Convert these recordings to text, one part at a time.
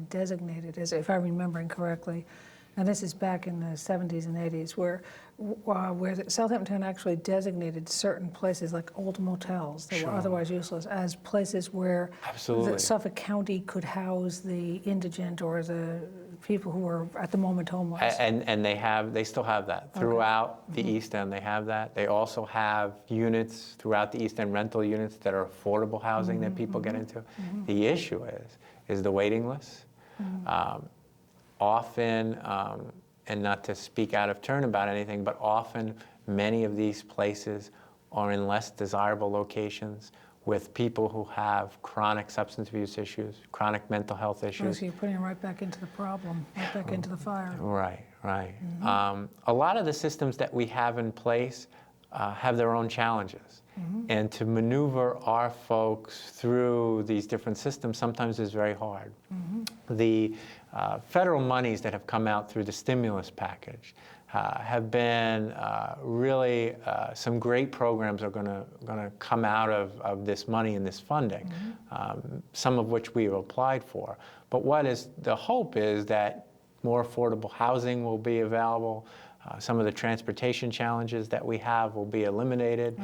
had designated as, if I'm remembering correctly, and this is back in the 70s and 80s, where Southampton actually designated certain places like old motels that were otherwise useless as places where the Suffolk County could house the indigent or the people who were at the moment homeless. And they still have that throughout the East End. They have that. They also have units throughout the East End, rental units that are affordable housing that people get into. The issue is the waiting list. Often, and not to speak out of turn about anything, but often many of these places are in less desirable locations with people who have chronic substance abuse issues, chronic mental health issues. So you're putting them right back into the problem, right back into the fire. Right, right. A lot of the systems that we have in place have their own challenges. And to maneuver our folks through these different systems sometimes is very hard. The federal monies that have come out through the stimulus package have been really some great programs are going to come out of this money and this funding, some of which we have applied for. But what is the hope is that more affordable housing will be available. Some of the transportation challenges that we have will be eliminated,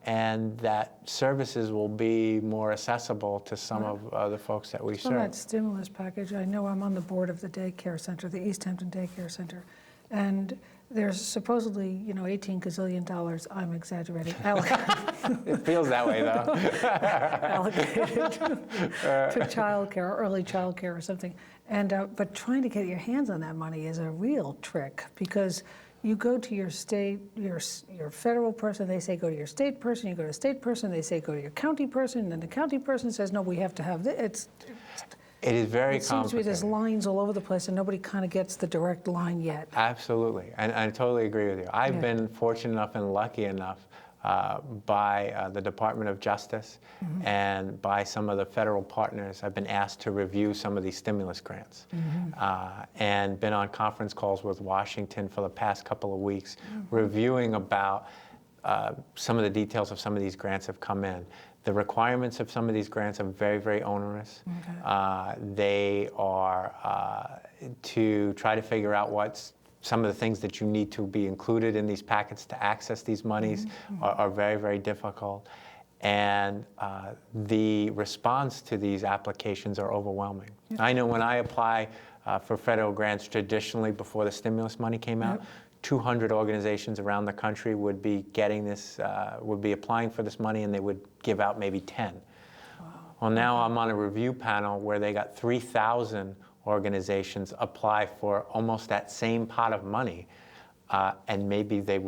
and that services will be more accessible to some of the folks that we serve. On that stimulus package, I know I'm on the board of the daycare center, the East Hampton Daycare Center, and there's supposedly, 18 gazillion dollars, I'm exaggerating, It feels that way, though. allocated to childcare, early childcare or something. And but trying to get your hands on that money is a real trick, because you go to your state, your federal person, they say go to your state person, you go to state person, they say go to your county person, and then the county person says, no, we have to have this. It is very complicated. It seems to be there's lines all over the place, and nobody kind of gets the direct line yet. Absolutely, and I totally agree with you. I've been fortunate enough and lucky enough by the Department of Justice and by some of the federal partners. I've been asked to review some of these stimulus grants and been on conference calls with Washington for the past couple of weeks reviewing about some of the details of some of these grants have come in. The requirements of some of these grants are very, very onerous. They are to try to figure out what's some of the things that you need to be included in these packets to access these monies are very, very difficult. And the response to these applications are overwhelming. I know when I apply for federal grants traditionally before the stimulus money came out, 200 organizations around the country would be getting this, would be applying for this money, and they would give out maybe 10. Well, now I'm on a review panel where they got 3,000 organizations apply for almost that same pot of money, and maybe they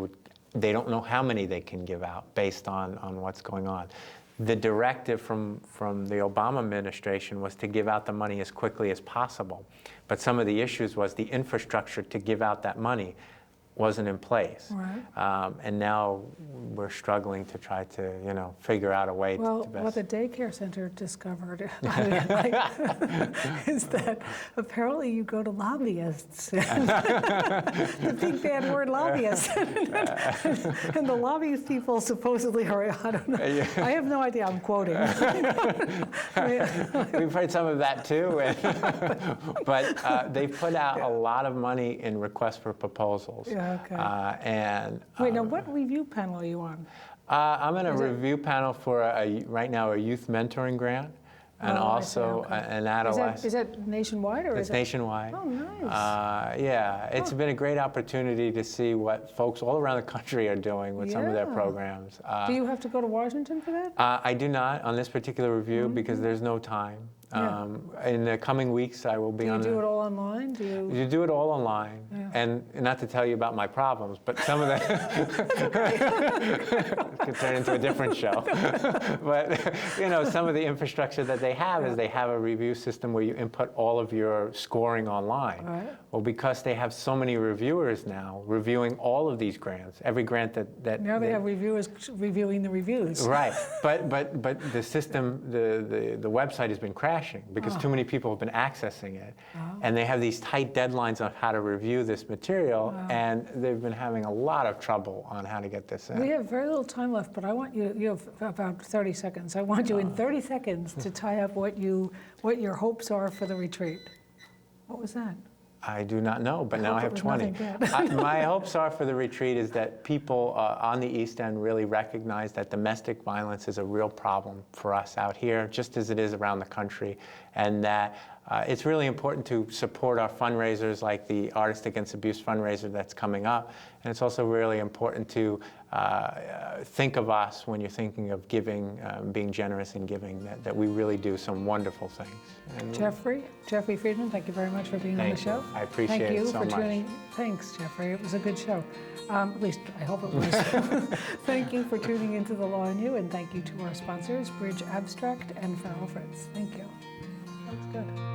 don't know how many they can give out based on what's going on. The directive from the Obama administration was to give out the money as quickly as possible, but some of the issues was the infrastructure to give out that money wasn't in place. And now we're struggling to try to, figure out a way to best. Well, what the daycare center discovered is that apparently you go to lobbyists. The big bad word, lobbyists. And the lobbyist people supposedly are, I don't know, I have no idea, I'm quoting. We've heard some of that too. But they've put out a lot of money in requests for proposals. Wait, now what review panel are you on? I'm in a review panel for right now a youth mentoring grant, and also an adolescent. Is that nationwide or it's nationwide? Oh, nice. Yeah, it's been a great opportunity to see what folks all around the country are doing with some of their programs. Do you have to go to Washington for that? I do not on this particular review because there's no time. In the coming weeks, I will be on. Do you do it all online? You do it all online, and not to tell you about my problems, but some of that could turn into a different show. But some of the infrastructure that they have is they have a review system where you input all of your scoring online. Well, because they have so many reviewers now reviewing all of these grants, every grant that now they have reviewers reviewing the reviews. Right, but the system, the website has been crashed crashing because too many people have been accessing it. And they have these tight deadlines on how to review this material, and they've been having a lot of trouble on how to get this in. We have very little time left, but I want you have about 30 seconds. I want you in 30 seconds to tie up what your hopes are for the retreat. What was that? I do not know, but now I have hope it was 20. nothing bad. My hopes are for the retreat is that people on the East End really recognize that domestic violence is a real problem for us out here, just as it is around the country, and that it's really important to support our fundraisers like the Artists Against Abuse fundraiser that's coming up. And it's also really important to think of us when you're thinking of giving, being generous in giving, that we really do some wonderful things. And Jeffrey Friedman, thank you very much for being on the Thank you. show. I appreciate Thank you it so for much. tuning. Thanks, Jeffrey. It was a good show. At least I hope it was. Thank you for tuning into The Law and You, and thank you to our sponsors, Bridge Abstract and Farrell Fritz. Thank you. That was good.